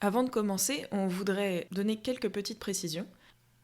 Avant de commencer, on voudrait donner quelques petites précisions.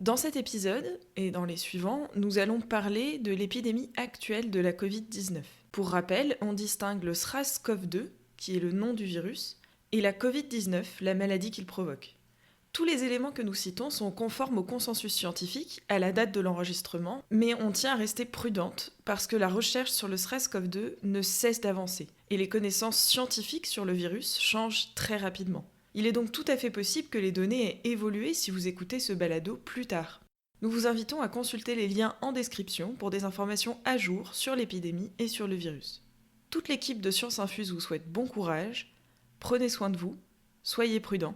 Dans cet épisode et dans les suivants, nous allons parler de l'épidémie actuelle de la Covid-19. Pour rappel, on distingue le SRAS-CoV-2, qui est le nom du virus, et la Covid-19, la maladie qu'il provoque. Tous les éléments que nous citons sont conformes au consensus scientifique à la date de l'enregistrement, mais on tient à rester prudente parce que la recherche sur le SRAS-CoV-2 ne cesse d'avancer et les connaissances scientifiques sur le virus changent très rapidement. Il est donc tout à fait possible que les données aient évolué si vous écoutez ce balado plus tard. Nous vous invitons à consulter les liens en description pour des informations à jour sur l'épidémie et sur le virus. Toute l'équipe de Science Infuse vous souhaite bon courage, prenez soin de vous, soyez prudents,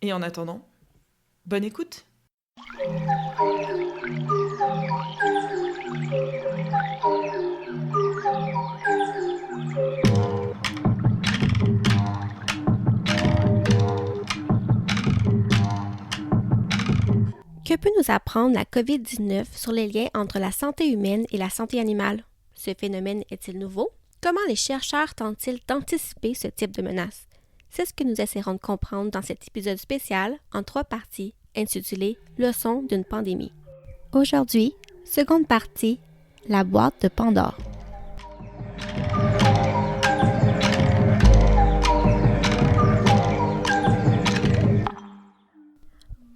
et en attendant, bonne écoute! Que peut nous apprendre la COVID-19 sur les liens entre la santé humaine et la santé animale? Ce phénomène est-il nouveau? Comment les chercheurs tentent-ils d'anticiper ce type de menace? C'est ce que nous essaierons de comprendre dans cet épisode spécial en 3 parties intitulé « Leçons d'une pandémie ». Aujourd'hui, seconde partie, la boîte de Pandore.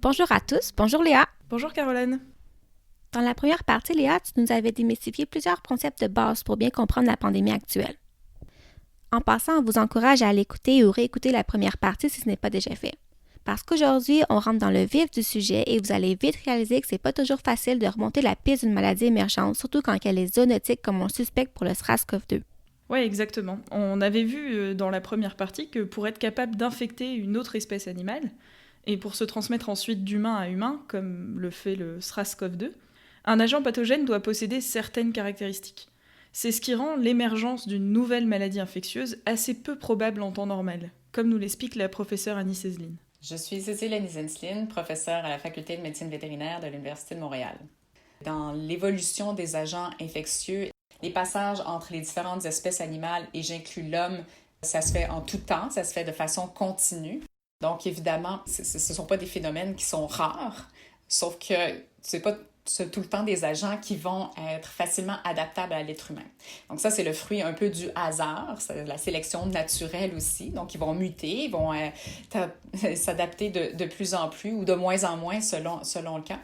Bonjour à tous, bonjour Léa. Bonjour Caroline. Dans la première partie, Léa, tu nous avais démystifié plusieurs concepts de base pour bien comprendre la pandémie actuelle. En passant, on vous encourage à aller écouter ou réécouter la première partie si ce n'est pas déjà fait. Parce qu'aujourd'hui, on rentre dans le vif du sujet et vous allez vite réaliser que c'est pas toujours facile de remonter la piste d'une maladie émergente, surtout quand elle est zoonotique comme on le suspecte pour le SRAS-CoV-2. Oui, exactement. On avait vu dans la première partie que pour être capable d'infecter une autre espèce animale, et pour se transmettre ensuite d'humain à humain, comme le fait le SRAS-CoV-2, un agent pathogène doit posséder certaines caractéristiques. C'est ce qui rend l'émergence d'une nouvelle maladie infectieuse assez peu probable en temps normal, comme nous l'explique la professeure Annie Cézeline. Je suis Cécile Annie Zensline, professeure à la Faculté de médecine vétérinaire de l'Université de Montréal. Dans l'évolution des agents infectieux, les passages entre les différentes espèces animales, et j'inclus l'homme, ça se fait en tout temps, ça se fait de façon continue. Donc, évidemment, ce ne sont pas des phénomènes qui sont rares, sauf que ce n'est pas tout le temps des agents qui vont être facilement adaptables à l'être humain. Donc ça, c'est le fruit un peu du hasard, c'est la sélection naturelle aussi. Donc, ils vont muter, ils vont s'adapter de plus en plus ou de moins en moins selon le cas.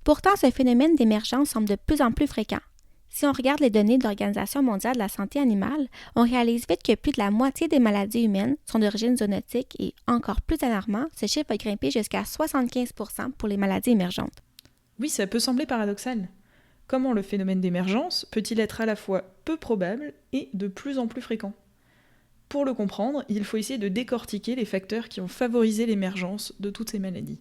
Pourtant, ce phénomène d'émergence semble de plus en plus fréquent. Si on regarde les données de l'Organisation mondiale de la santé animale, on réalise vite que plus de la moitié des maladies humaines sont d'origine zoonotique et, encore plus alarmant, ce chiffre va grimper jusqu'à 75% pour les maladies émergentes. Oui, ça peut sembler paradoxal. Comment le phénomène d'émergence peut-il être à la fois peu probable et de plus en plus fréquent ? Pour le comprendre, il faut essayer de décortiquer les facteurs qui ont favorisé l'émergence de toutes ces maladies.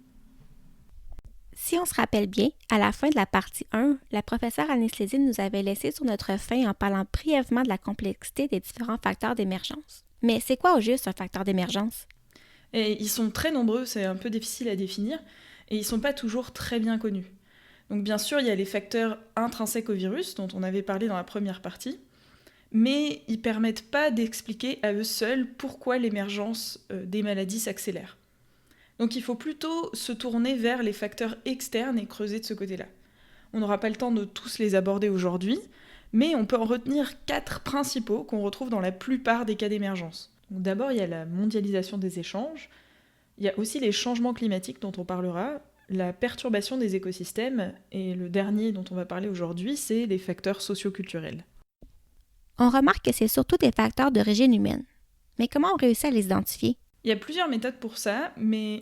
Si on se rappelle bien, à la fin de la partie 1, la professeure Annie Cézeline nous avait laissé sur notre faim en parlant brièvement de la complexité des différents facteurs d'émergence. Mais c'est quoi au juste un facteur d'émergence? Et ils sont très nombreux, c'est un peu difficile à définir, et ils ne sont pas toujours très bien connus. Donc bien sûr, il y a les facteurs intrinsèques au virus, dont on avait parlé dans la première partie, mais ils ne permettent pas d'expliquer à eux seuls pourquoi l'émergence des maladies s'accélère. Donc il faut plutôt se tourner vers les facteurs externes et creuser de ce côté-là. On n'aura pas le temps de tous les aborder aujourd'hui, mais on peut en retenir 4 principaux qu'on retrouve dans la plupart des cas d'émergence. Donc d'abord, il y a la mondialisation des échanges, il y a aussi les changements climatiques dont on parlera, la perturbation des écosystèmes, et le dernier dont on va parler aujourd'hui, c'est les facteurs socio-culturels. On remarque que c'est surtout des facteurs d'origine humaine. Mais comment on réussit à les identifier? Il y a plusieurs méthodes pour ça, mais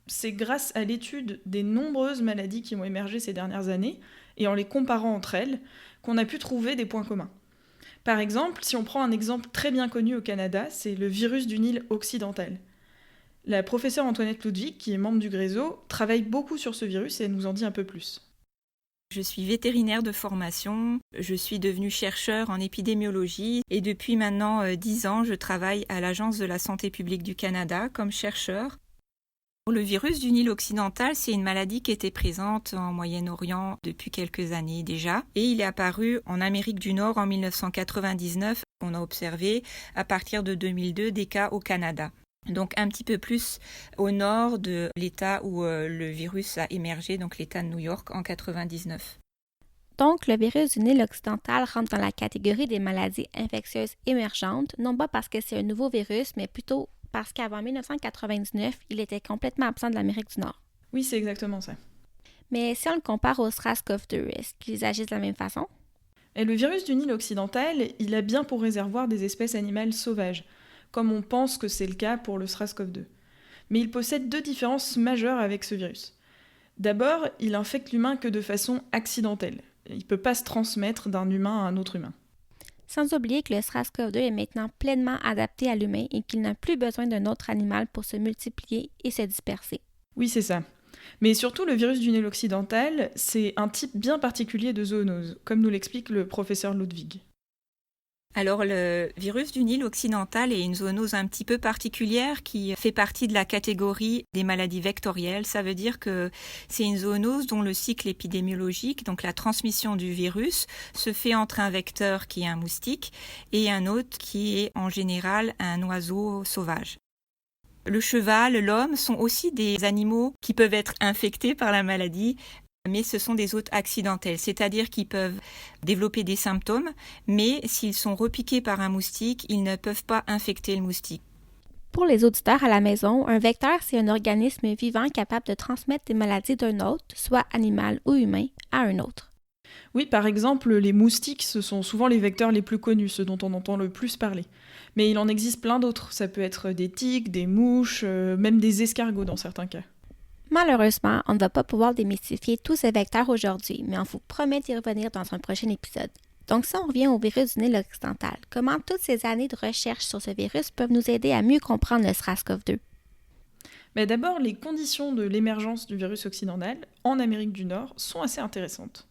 c'est grâce à l'étude des nombreuses maladies qui ont émergé ces dernières années, et en les comparant entre elles, qu'on a pu trouver des points communs. Par exemple, si on prend un exemple très bien connu au Canada, c'est le virus du Nil occidental. La professeure Antoinette Ludwig, qui est membre du GRESO, travaille beaucoup sur ce virus et elle nous en dit un peu plus. Je suis vétérinaire de formation, je suis devenue chercheur en épidémiologie et depuis maintenant 10 ans, je travaille à l'Agence de la santé publique du Canada comme chercheur. Le virus du Nil occidental, c'est une maladie qui était présente en Moyen-Orient depuis quelques années déjà et il est apparu en Amérique du Nord en 1999. On a observé à partir de 2002 des cas au Canada. donc un petit peu plus au nord de l'État où le virus a émergé, donc l'État de New York en 1999. Donc, le virus du Nil occidental rentre dans la catégorie des maladies infectieuses émergentes, non pas parce que c'est un nouveau virus, mais plutôt parce qu'avant 1999, il était complètement absent de l'Amérique du Nord. Oui, c'est exactement ça. Mais si on le compare au SARS-CoV-2, est-ce qu'ils agissent de la même façon? Et le virus du Nil occidental, il a bien pour réservoir des espèces animales sauvages, comme on pense que c'est le cas pour le SARS-CoV-2. Mais il possède deux différences majeures avec ce virus. D'abord, il infecte l'humain que de façon accidentelle. Il ne peut pas se transmettre d'un humain à un autre humain. Sans oublier que le SARS-CoV-2 est maintenant pleinement adapté à l'humain et qu'il n'a plus besoin d'un autre animal pour se multiplier et se disperser. Oui, c'est ça. Mais surtout, le virus du Nil occidental, c'est un type bien particulier de zoonose, comme nous l'explique le professeur Ludwig. Alors le virus du Nil occidental est une zoonose un petit peu particulière qui fait partie de la catégorie des maladies vectorielles. Ça veut dire que c'est une zoonose dont le cycle épidémiologique, donc la transmission du virus, se fait entre un vecteur qui est un moustique et un autre qui est en général un oiseau sauvage. Le cheval, l'homme sont aussi des animaux qui peuvent être infectés par la maladie, mais ce sont des hôtes accidentels, c'est-à-dire qu'ils peuvent développer des symptômes, mais s'ils sont repiqués par un moustique, ils ne peuvent pas infecter le moustique. Pour les auditeurs à la maison, un vecteur, c'est un organisme vivant capable de transmettre des maladies d'un hôte, soit animal ou humain, à un autre. Oui, par exemple, les moustiques, ce sont souvent les vecteurs les plus connus, ceux dont on entend le plus parler. Mais il en existe plein d'autres, ça peut être des tiques, des mouches, même des escargots dans certains cas. Malheureusement, on ne va pas pouvoir démystifier tous ces vecteurs aujourd'hui, mais on vous promet d'y revenir dans un prochain épisode. Donc si on revient au virus du Nil occidental, comment toutes ces années de recherche sur ce virus peuvent nous aider à mieux comprendre le SARS-CoV-2? Mais d'abord, les conditions de l'émergence du virus occidental en Amérique du Nord sont assez intéressantes.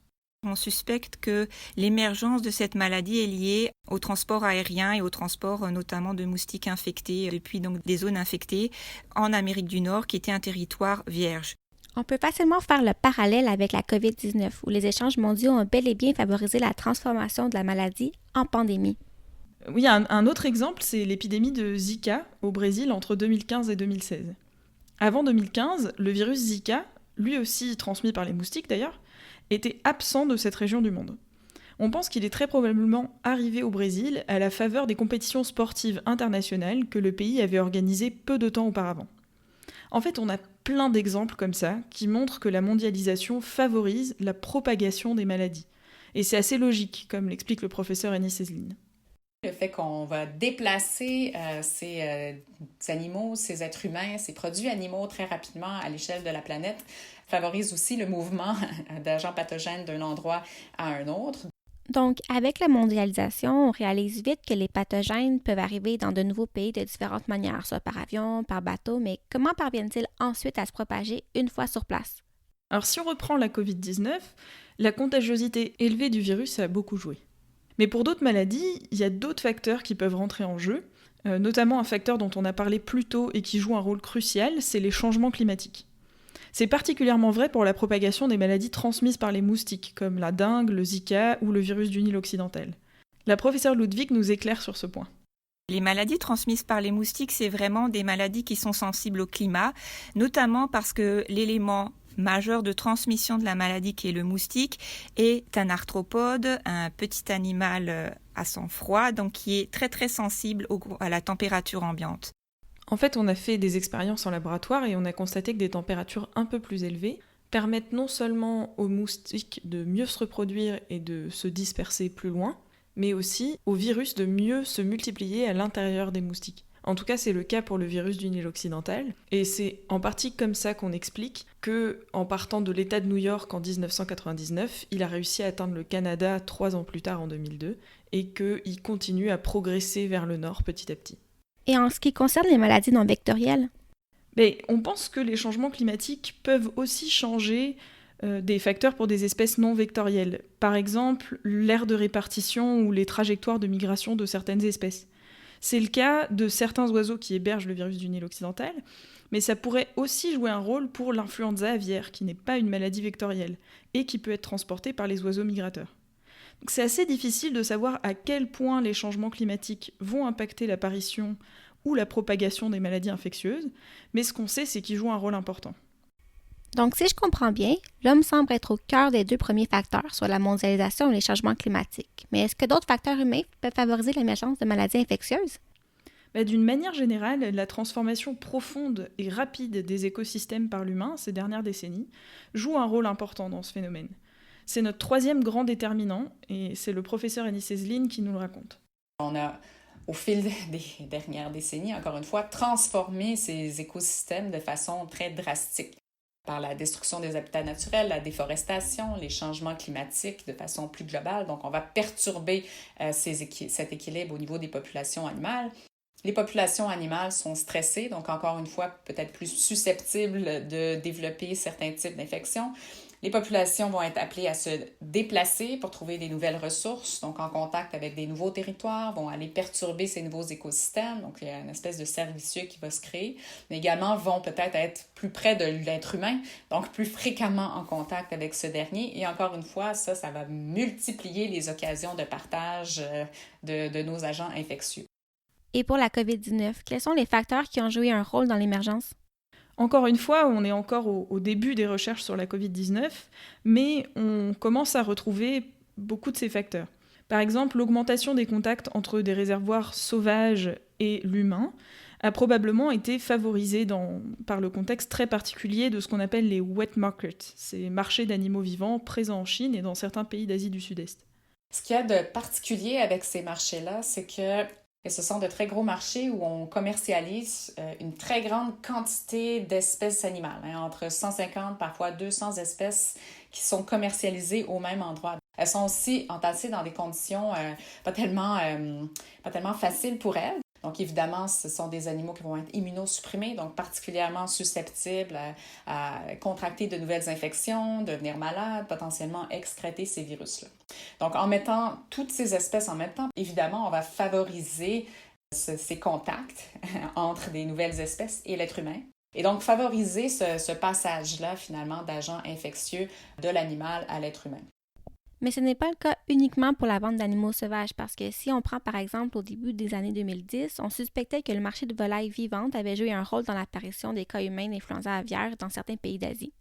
On suspecte que l'émergence de cette maladie est liée au transport aérien et au transport notamment de moustiques infectés depuis donc des zones infectées en Amérique du Nord qui était un territoire vierge. On peut facilement faire le parallèle avec la COVID-19 où les échanges mondiaux ont bel et bien favorisé la transformation de la maladie en pandémie. Oui, un autre exemple, c'est l'épidémie de Zika au Brésil entre 2015 et 2016. Avant 2015, le virus Zika, lui aussi transmis par les moustiques d'ailleurs, était absent de cette région du monde. On pense qu'il est très probablement arrivé au Brésil à la faveur des compétitions sportives internationales que le pays avait organisées peu de temps auparavant. En fait, on a plein d'exemples comme ça qui montrent que la mondialisation favorise la propagation des maladies. Et c'est assez logique, comme l'explique le professeur Anis Ezeline. Le fait qu'on va déplacer ces animaux, ces êtres humains, ces produits animaux très rapidement à l'échelle de la planète favorise aussi le mouvement d'agents pathogènes d'un endroit à un autre. Donc, avec la mondialisation, on réalise vite que les pathogènes peuvent arriver dans de nouveaux pays de différentes manières, soit par avion, par bateau, mais comment parviennent-ils ensuite à se propager une fois sur place? Alors si on reprend la Covid-19, la contagiosité élevée du virus a beaucoup joué. Mais pour d'autres maladies, il y a d'autres facteurs qui peuvent rentrer en jeu, notamment un facteur dont on a parlé plus tôt et qui joue un rôle crucial, c'est les changements climatiques. C'est particulièrement vrai pour la propagation des maladies transmises par les moustiques, comme la dengue, le Zika ou le virus du Nil occidental. La professeure Ludwig nous éclaire sur ce point. Les maladies transmises par les moustiques, c'est vraiment des maladies qui sont sensibles au climat, notamment parce que l'élément majeur de transmission de la maladie qui est le moustique est un arthropode, un petit animal à sang froid, donc qui est très très sensible à la température ambiante. En fait, on a fait des expériences en laboratoire et on a constaté que des températures un peu plus élevées permettent non seulement aux moustiques de mieux se reproduire et de se disperser plus loin, mais aussi au virus de mieux se multiplier à l'intérieur des moustiques. En tout cas, c'est le cas pour le virus du Nil occidental, et c'est en partie comme ça qu'on explique que, en partant de l'État de New York en 1999, il a réussi à atteindre le Canada 3 ans plus tard en 2002, et qu'il continue à progresser vers le nord petit à petit. Et en ce qui concerne les maladies non vectorielles? Mais on pense que les changements climatiques peuvent aussi changer des facteurs pour des espèces non vectorielles. Par exemple, l'aire de répartition ou les trajectoires de migration de certaines espèces. C'est le cas de certains oiseaux qui hébergent le virus du Nil occidental, mais ça pourrait aussi jouer un rôle pour l'influenza aviaire, qui n'est pas une maladie vectorielle, et qui peut être transportée par les oiseaux migrateurs. Donc c'est assez difficile de savoir à quel point les changements climatiques vont impacter l'apparition ou la propagation des maladies infectieuses, mais ce qu'on sait, c'est qu'ils jouent un rôle important. Donc, si je comprends bien, l'homme semble être au cœur des 2 premiers facteurs, soit la mondialisation et les changements climatiques. Mais est-ce que d'autres facteurs humains peuvent favoriser l'émergence de maladies infectieuses? D'une manière générale, la transformation profonde et rapide des écosystèmes par l'humain ces dernières décennies joue un rôle important dans ce phénomène. C'est notre 3e grand déterminant, et c'est le professeur Anis Ezelin qui nous le raconte. On a, au fil des dernières décennies, encore une fois, transformé ces écosystèmes de façon très drastique par la destruction des habitats naturels, la déforestation, les changements climatiques de façon plus globale. Donc, on va perturber cet équilibre au niveau des populations animales. Les populations animales sont stressées, donc encore une fois, peut-être plus susceptibles de développer certains types d'infections. Les populations vont être appelées à se déplacer pour trouver des nouvelles ressources, donc en contact avec des nouveaux territoires, vont aller perturber ces nouveaux écosystèmes, donc il y a une espèce de cercle vicieux qui va se créer, mais également vont peut-être être plus près de l'être humain, donc plus fréquemment en contact avec ce dernier, et encore une fois, ça va multiplier les occasions de partage de nos agents infectieux. Et pour la COVID-19, quels sont les facteurs qui ont joué un rôle dans l'émergence? Encore une fois, on est encore au début des recherches sur la COVID-19, mais on commence à retrouver beaucoup de ces facteurs. Par exemple, l'augmentation des contacts entre des réservoirs sauvages et l'humain a probablement été favorisée par le contexte très particulier de ce qu'on appelle les wet markets, ces marchés d'animaux vivants présents en Chine et dans certains pays d'Asie du Sud-Est. Ce qu'il y a de particulier avec ces marchés-là, c'est que ce sont de très gros marchés où on commercialise une très grande quantité d'espèces animales, entre 150, parfois 200 espèces qui sont commercialisées au même endroit. Elles sont aussi entassées dans des conditions pas tellement faciles pour elles. Donc, évidemment, ce sont des animaux qui vont être immunosupprimés, donc particulièrement susceptibles à contracter de nouvelles infections, devenir malades, potentiellement excréter ces virus-là. Donc, en mettant toutes ces espèces en même temps, évidemment, on va favoriser ces contacts entre des nouvelles espèces et l'être humain. Et donc, favoriser ce passage-là, finalement, d'agents infectieux de l'animal à l'être humain. Mais ce n'est pas le cas uniquement pour la vente d'animaux sauvages, parce que si on prend par exemple au début des années 2010, on suspectait que le marché de volailles vivantes avait joué un rôle dans l'apparition des cas humains d'influenza aviaire dans certains pays d'Asie.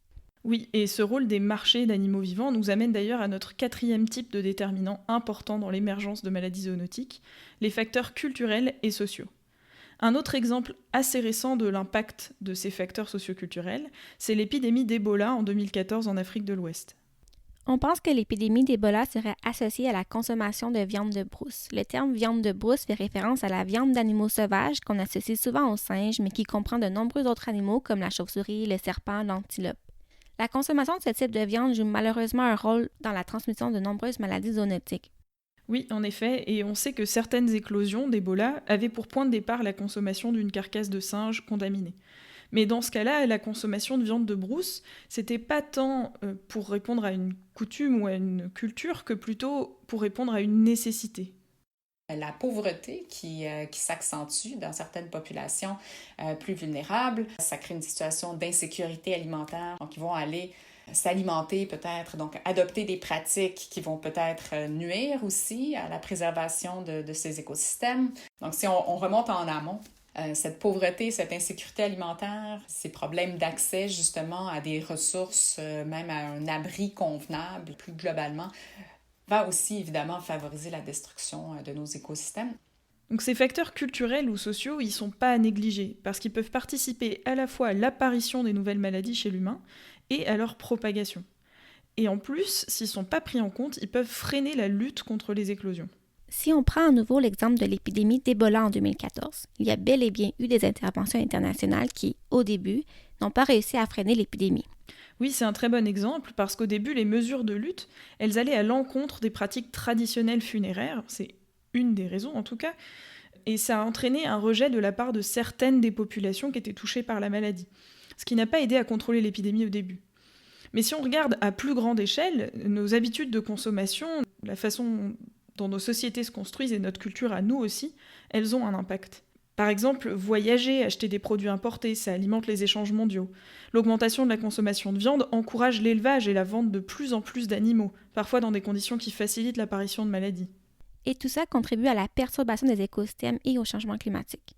Oui, et ce rôle des marchés d'animaux vivants nous amène d'ailleurs à notre 4e type de déterminant important dans l'émergence de maladies zoonotiques, les facteurs culturels et sociaux. Un autre exemple assez récent de l'impact de ces facteurs socioculturels, c'est l'épidémie d'Ebola en 2014 en Afrique de l'Ouest. On pense que l'épidémie d'Ebola serait associée à la consommation de viande de brousse. Le terme viande de brousse fait référence à la viande d'animaux sauvages qu'on associe souvent aux singes, mais qui comprend de nombreux autres animaux comme la chauve-souris, le serpent, l'antilope. La consommation de ce type de viande joue malheureusement un rôle dans la transmission de nombreuses maladies zoonotiques. Oui, en effet, et on sait que certaines éclosions d'Ebola avaient pour point de départ la consommation d'une carcasse de singe contaminée. Mais dans ce cas-là, la consommation de viande de brousse, c'était pas tant pour répondre à une coutume ou à une culture que plutôt pour répondre à une nécessité. La pauvreté qui s'accentue dans certaines populations plus vulnérables, ça crée une situation d'insécurité alimentaire. Donc, ils vont aller s'alimenter peut-être, donc adopter des pratiques qui vont peut-être nuire aussi à la préservation de ces écosystèmes. Donc, si on remonte en amont, cette pauvreté, cette insécurité alimentaire, ces problèmes d'accès justement à des ressources, même à un abri convenable plus globalement, va aussi évidemment favoriser la destruction de nos écosystèmes. Donc ces facteurs culturels ou sociaux, ils ne sont pas à négliger, parce qu'ils peuvent participer à la fois à l'apparition des nouvelles maladies chez l'humain et à leur propagation. Et en plus, s'ils ne sont pas pris en compte, ils peuvent freiner la lutte contre les éclosions. Si on prend à nouveau l'exemple de l'épidémie d'Ebola en 2014, il y a bel et bien eu des interventions internationales qui, au début, n'ont pas réussi à freiner l'épidémie. Oui, c'est un très bon exemple, parce qu'au début, les mesures de lutte, elles allaient à l'encontre des pratiques traditionnelles funéraires, c'est une des raisons en tout cas, et ça a entraîné un rejet de la part de certaines des populations qui étaient touchées par la maladie, ce qui n'a pas aidé à contrôler l'épidémie au début. Mais si on regarde à plus grande échelle, nos habitudes de consommation, la façon dont nos sociétés se construisent et notre culture à nous aussi, elles ont un impact. Par exemple, voyager, acheter des produits importés, ça alimente les échanges mondiaux. L'augmentation de la consommation de viande encourage l'élevage et la vente de plus en plus d'animaux, parfois dans des conditions qui facilitent l'apparition de maladies. Et tout ça contribue à la perturbation des écosystèmes et au changement climatique.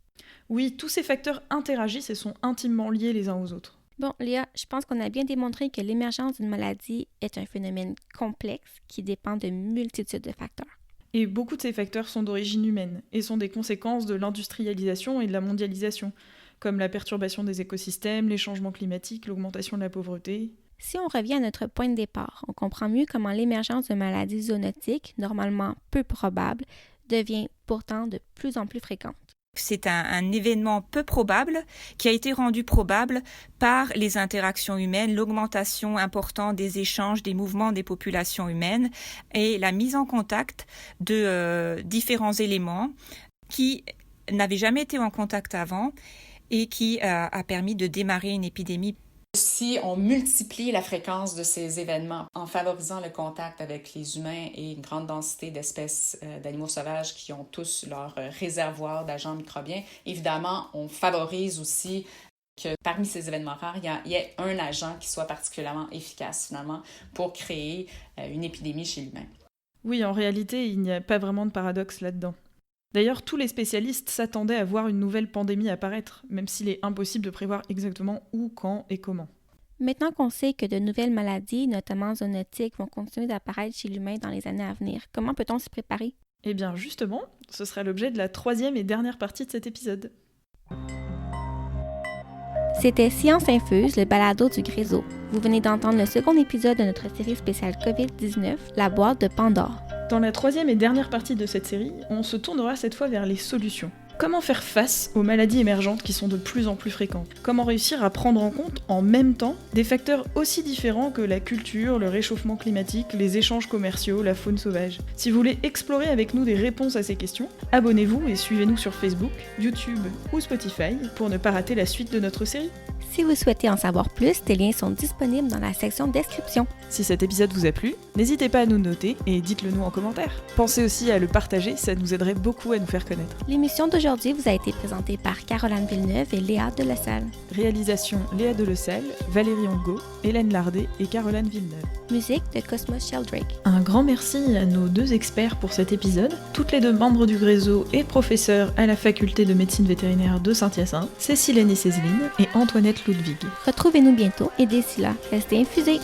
Oui, tous ces facteurs interagissent et sont intimement liés les uns aux autres. Bon, Léa, je pense qu'on a bien démontré que l'émergence d'une maladie est un phénomène complexe qui dépend de multitudes de facteurs. Et beaucoup de ces facteurs sont d'origine humaine et sont des conséquences de l'industrialisation et de la mondialisation, comme la perturbation des écosystèmes, les changements climatiques, l'augmentation de la pauvreté. Si on revient à notre point de départ, on comprend mieux comment l'émergence de maladies zoonotiques, normalement peu probables, devient pourtant de plus en plus fréquente. C'est un événement peu probable qui a été rendu probable par les interactions humaines, l'augmentation importante des échanges, des mouvements des populations humaines et la mise en contact de différents éléments qui n'avaient jamais été en contact avant et qui a permis de démarrer une épidémie. Si on multiplie la fréquence de ces événements en favorisant le contact avec les humains et une grande densité d'espèces d'animaux sauvages qui ont tous leur réservoir d'agents microbiens, évidemment, on favorise aussi que parmi ces événements rares, il y ait un agent qui soit particulièrement efficace finalement pour créer une épidémie chez l'humain. Oui, en réalité, il n'y a pas vraiment de paradoxe là-dedans. D'ailleurs, tous les spécialistes s'attendaient à voir une nouvelle pandémie apparaître, même s'il est impossible de prévoir exactement où, quand et comment. Maintenant qu'on sait que de nouvelles maladies, notamment zoonotiques, vont continuer d'apparaître chez l'humain dans les années à venir, comment peut-on s'y préparer? Eh bien justement, ce sera l'objet de la 3e et dernière partie de cet épisode. C'était Science Infuse, le balado du Gréseau. Vous venez d'entendre le second épisode de notre série spéciale COVID-19, la boîte de Pandore. Dans la 3e et dernière partie de cette série, on se tournera cette fois vers les solutions. Comment faire face aux maladies émergentes qui sont de plus en plus fréquentes? Comment réussir à prendre en compte en même temps des facteurs aussi différents que la culture, le réchauffement climatique, les échanges commerciaux, la faune sauvage? Si vous voulez explorer avec nous des réponses à ces questions, abonnez-vous et suivez-nous sur Facebook, YouTube ou Spotify pour ne pas rater la suite de notre série. Si vous souhaitez en savoir plus, des liens sont disponibles dans la section description. Si cet épisode vous a plu, n'hésitez pas à nous noter et dites-le nous en commentaire. Pensez aussi à le partager, ça nous aiderait beaucoup à nous faire connaître. L'émission d'aujourd'hui vous a été présentée par Caroline Villeneuve et Léa Delessal. Réalisation Léa Delessal, Valérie Ongo, Hélène Lardet et Caroline Villeneuve. Musique de Cosmos Sheldrake. Un grand merci à nos 2 experts pour cet épisode, toutes les 2 membres du Gréseau et professeurs à la faculté de médecine vétérinaire de Saint-Hyacinthe, Cécile Henny-Cézeline et Antoinette Ludwig. Retrouvez-nous bientôt et d'ici là, restez infusés.